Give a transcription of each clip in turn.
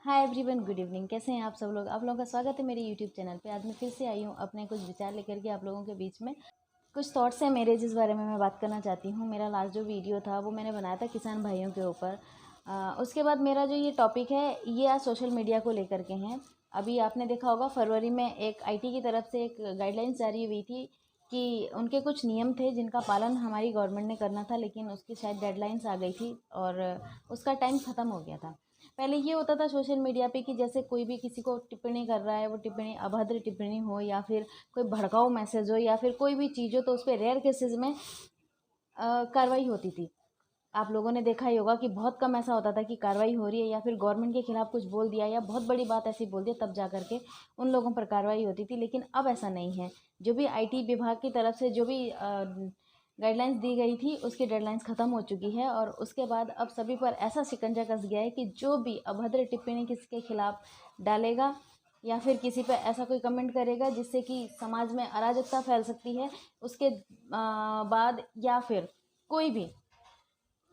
Hi everyone, good evening. कैसे हैं आप सब लोग? आप लोगों का स्वागत है मेरे यूट्यूब चैनल पे। आज मैं फिर से आई हूँ अपने कुछ विचार लेकर के आप लोगों के बीच में। कुछ थॉट्स हैं मेरे जिस बारे में मैं बात करना चाहती हूँ। मेरा लास्ट जो वीडियो था वो मैंने बनाया था किसान भाइयों के ऊपर। उसके बाद मेरा जो ये टॉपिक है ये आज सोशल मीडिया को लेकर के हैं। अभी आपने देखा होगा फरवरी में एक IT की तरफ से एक गाइडलाइंस जारी हुई थी कि उनके कुछ नियम थे जिनका पालन हमारी गवर्नमेंट ने करना था, लेकिन उसकी शायद डेडलाइंस आ गई थी और उसका टाइम ख़त्म हो गया था। पहले ये होता था सोशल मीडिया पे कि जैसे कोई भी किसी को टिप्पणी कर रहा है, वो टिप्पणी अभद्र टिप्पणी हो या फिर कोई भड़काऊ मैसेज हो या फिर कोई भी चीज़ हो, तो उस पर रेयर केसेस में कार्रवाई होती थी। आप लोगों ने देखा ही होगा कि बहुत कम ऐसा होता था कि कार्रवाई हो रही है या फिर गवर्नमेंट के खिलाफ कुछ बोल दिया या बहुत बड़ी बात ऐसी बोल दी तब जा करके उन लोगों पर कार्रवाई होती थी। लेकिन अब ऐसा नहीं है। जो भी IT विभाग की तरफ से जो भी गाइडलाइंस दी गई थी उसकी डेडलाइंस ख़त्म हो चुकी है और उसके बाद अब सभी पर ऐसा शिकंजा कस गया है कि जो भी अभद्र टिप्पणी किसी के खिलाफ डालेगा या फिर किसी पर ऐसा कोई कमेंट करेगा जिससे कि समाज में अराजकता फैल सकती है, उसके बाद या फिर कोई भी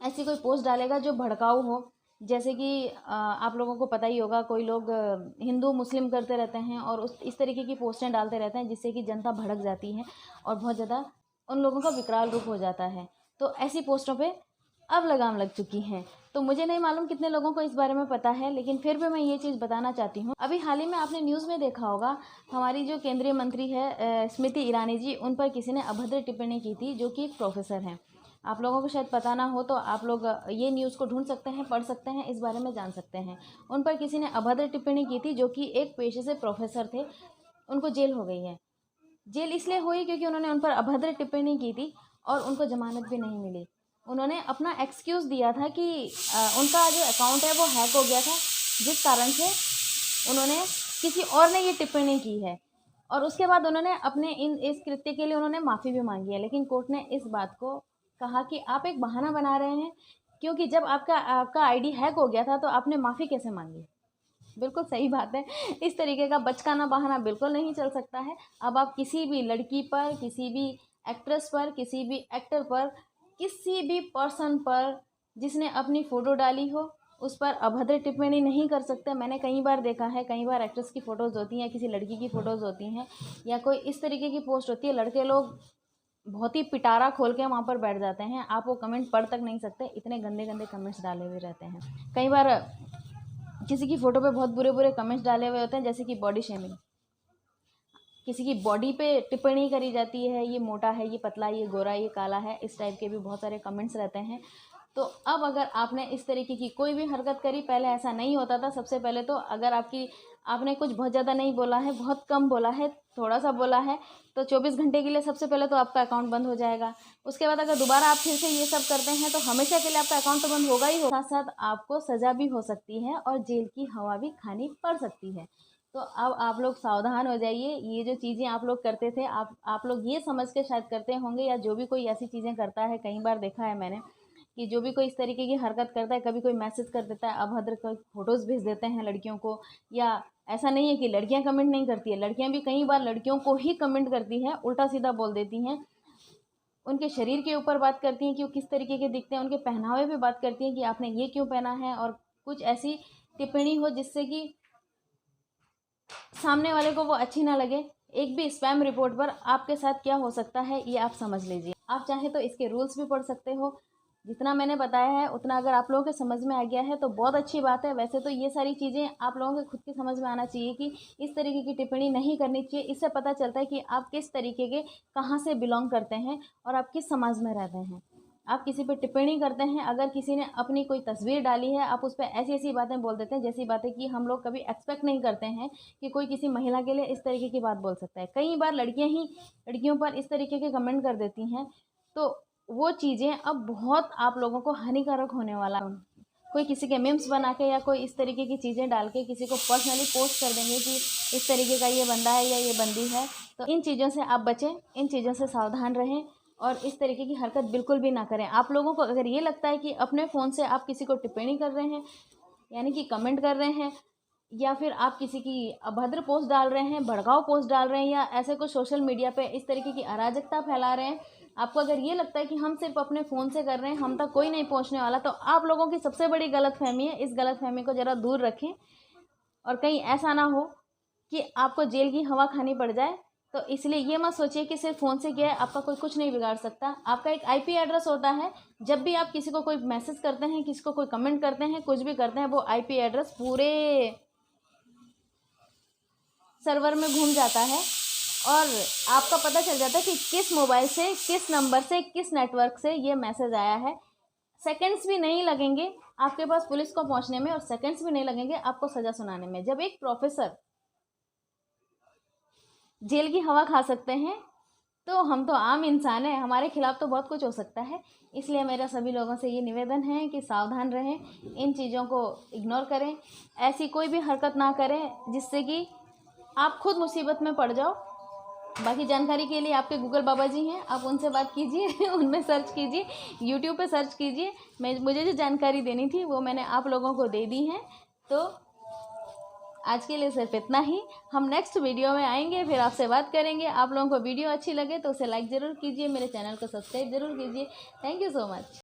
ऐसी कोई पोस्ट डालेगा जो भड़काऊ हो, जैसे कि आप लोगों को पता ही होगा कोई लोग हिंदू मुस्लिम करते रहते हैं और इस तरीके की पोस्टें डालते रहते हैं जिससे कि जनता भड़क जाती है और बहुत ज़्यादा उन लोगों का विकराल रूप हो जाता है। तो ऐसी पोस्टों पे अब लगाम लग चुकी हैं। तो मुझे नहीं मालूम कितने लोगों को इस बारे में पता है, लेकिन फिर भी मैं ये चीज़ बताना चाहती हूँ। अभी हाल ही में आपने न्यूज़ में देखा होगा, हमारी जो केंद्रीय मंत्री है स्मृति ईरानी जी, उन पर किसी ने अभद्र टिप्पणी की थी, जो कि एक प्रोफेसर हैं। आप लोगों को शायद पता ना हो तो आप लोग ये न्यूज़ को ढूंढ सकते हैं, पढ़ सकते हैं, इस बारे में जान सकते हैं। उन पर किसी ने अभद्र टिप्पणी की थी, जो कि एक पेशे से प्रोफेसर थे। उनको जेल हो गई है। जेल इसलिए हुई क्योंकि उन्होंने उन पर अभद्र टिप्पणी की थी और उनको जमानत भी नहीं मिली। उन्होंने अपना एक्सक्यूज़ दिया था कि उनका जो अकाउंट है वो हैक हो गया था, जिस कारण से उन्होंने किसी और ने ये टिप्पणी की है और उसके बाद उन्होंने अपने इस कृत्य के लिए उन्होंने माफ़ी भी मांगी है। लेकिन कोर्ट ने इस बात को कहा कि आप एक बहाना बना रहे हैं, क्योंकि जब आपका आपका ID हैक हो गया था तो आपने माफ़ी कैसे मांगी? बिल्कुल सही बात है। इस तरीके का बचकाना बहाना बिल्कुल नहीं चल सकता है। अब आप किसी भी लड़की पर, किसी भी एक्ट्रेस पर, किसी भी एक्टर पर, किसी भी पर्सन पर जिसने अपनी फ़ोटो डाली हो, उस पर अभद्र टिप्पणी नहीं कर सकते। मैंने कई बार देखा है, कई बार एक्ट्रेस की फ़ोटोज़ होती हैं, किसी लड़की की फ़ोटोज़ होती हैं या कोई इस तरीके की पोस्ट होती है, लड़के लोग बहुत ही पिटारा खोल के वहाँ पर बैठ जाते हैं। आप वो कमेंट पढ़ तक नहीं सकते, इतने गंदे-गंदे कमेंट्स डाले हुए रहते हैं। कई बार किसी की फ़ोटो पे बहुत बुरे-बुरे कमेंट्स डाले हुए होते हैं, जैसे कि बॉडी शेमिंग। किसी की बॉडी पे टिप्पणी करी जाती है, ये मोटा है, ये पतला, ये गोरा, ये काला है, इस टाइप के भी बहुत सारे कमेंट्स रहते हैं। तो अब अगर आपने इस तरीके की कोई भी हरकत करी, पहले ऐसा नहीं होता था। सबसे पहले तो अगर आपने कुछ बहुत ज़्यादा नहीं बोला है, बहुत कम बोला है, थोड़ा-सा बोला है, तो 24 घंटे के लिए सबसे पहले तो आपका अकाउंट बंद हो जाएगा। उसके बाद अगर दोबारा आप फिर से ये सब करते हैं तो हमेशा के लिए आपका अकाउंट तो बंद होगा ही होगा, साथ-साथ आपको सज़ा भी हो सकती है और जेल की हवा भी खानी पड़ सकती है। तो अब आप लोग सावधान हो जाइए। ये जो चीज़ें आप लोग करते थे, आप लोग ये समझ के शायद करते होंगे, या जो भी कोई ऐसी चीज़ें करता है, कई बार देखा है मैंने कि जो भी कोई इस तरीके की हरकत करता है, कभी कोई मैसेज कर देता है, अभद्र कोई फ़ोटोज़ भेज देते हैं लड़कियों को, या ऐसा नहीं है कि लड़कियां कमेंट नहीं करती है, लड़कियां भी कई बार लड़कियों को ही कमेंट करती हैं, उल्टा-सीधा बोल देती हैं। उनके शरीर के ऊपर बात करती हैं कि वो किस तरीके के दिखते हैं, उनके पहनावे पे बात करती हैं कि आपने ये क्यों पहना है, और कुछ ऐसी टिप्पणी हो जिससे कि सामने वाले को वो अच्छी ना लगे। एक भी स्पैम रिपोर्ट पर आपके साथ क्या हो सकता है ये आप समझ लीजिए। आप चाहे तो इसके रूल्स भी पढ़ सकते हो। जितना मैंने बताया है उतना अगर आप लोगों के समझ में आ गया है तो बहुत अच्छी बात है। वैसे तो ये सारी चीज़ें आप लोगों के खुद की समझ में आना चाहिए कि इस तरीके की टिप्पणी नहीं करनी चाहिए। इससे पता चलता है कि आप किस तरीके के कहाँ से बिलोंग करते हैं और आप किस समाज में रहते हैं। आप किसी पे टिप्पणी करते हैं, अगर किसी ने अपनी कोई तस्वीर डाली है, आप उस पे ऐसी-ऐसी बातें बोल देते हैं, जैसी बातें कि हम लोग कभी एक्सपेक्ट नहीं करते हैं कि कोई किसी महिला के लिए इस तरीके की बात बोल सकता है। कई बार लड़कियाँ ही लड़कियों पर इस तरीके के कमेंट कर देती हैं, तो वो चीज़ें अब बहुत आप लोगों को हानिकारक होने वाला है। कोई किसी के मीम्स बना के या कोई इस तरीके की चीज़ें डाल के किसी को पर्सनली पोस्ट कर देंगे कि इस तरीके का ये बंदा है या ये बंदी है। तो इन चीज़ों से आप बचें, इन चीज़ों से सावधान रहें और इस तरीके की हरकत बिल्कुल भी ना करें। आप लोगों को अगर ये लगता है कि अपने फ़ोन से आप किसी को टिप्पणी कर रहे हैं, यानी कि कमेंट कर रहे हैं, या फिर आप किसी की अभद्र पोस्ट डाल रहे हैं, भड़काऊ पोस्ट डाल रहे हैं, या ऐसे कुछ सोशल मीडिया पे इस तरीके की अराजकता फैला रहे हैं, आपको अगर ये लगता है कि हम सिर्फ अपने फ़ोन से कर रहे हैं, हम तक कोई नहीं पहुंचने वाला, तो आप लोगों की सबसे बड़ी गलतफ़हमी है। इस गलतफ़हमी को ज़रा दूर रखें और कहीं ऐसा ना हो कि आपको जेल की हवा खानी पड़ जाए। तो इसलिए ये मत सोचिए कि सिर्फ फ़ोन से किया है आपका कोई कुछ नहीं बिगाड़ सकता। आपका एक आईपी एड्रेस होता है। जब भी आप किसी को कोई मैसेज करते हैं, किसी को कोई कमेंट करते हैं, कुछ भी करते हैं, वो आईपी एड्रेस पूरे सर्वर में घूम जाता है और आपका पता चल जाता है कि किस मोबाइल से, किस नंबर से, किस नेटवर्क से ये मैसेज आया है। सेकंड्स भी नहीं लगेंगे आपके पास पुलिस को पहुंचने में और सेकंड्स भी नहीं लगेंगे आपको सज़ा सुनाने में। जब एक प्रोफेसर जेल की हवा खा सकते हैं तो हम तो आम इंसान हैं, हमारे खिलाफ तो बहुत कुछ हो सकता है। इसलिए मेरा सभी लोगों से ये निवेदन है कि सावधान रहें, इन चीज़ों को इग्नोर करें, ऐसी कोई भी हरकत ना करें जिससे कि आप खुद मुसीबत में पड़ जाओ। बाकी जानकारी के लिए आपके गूगल बाबा जी हैं, आप उनसे बात कीजिए उनमें सर्च कीजिए, यूट्यूब पे सर्च कीजिए। मुझे जो जानकारी देनी थी वो मैंने आप लोगों को दे दी है। तो आज के लिए सिर्फ इतना ही। हम नेक्स्ट वीडियो में आएंगे, फिर आपसे बात करेंगे। आप लोगों को वीडियो अच्छी लगे तो उसे लाइक ज़रूर कीजिए, मेरे चैनल को सब्सक्राइब ज़रूर कीजिए। Thank you so much.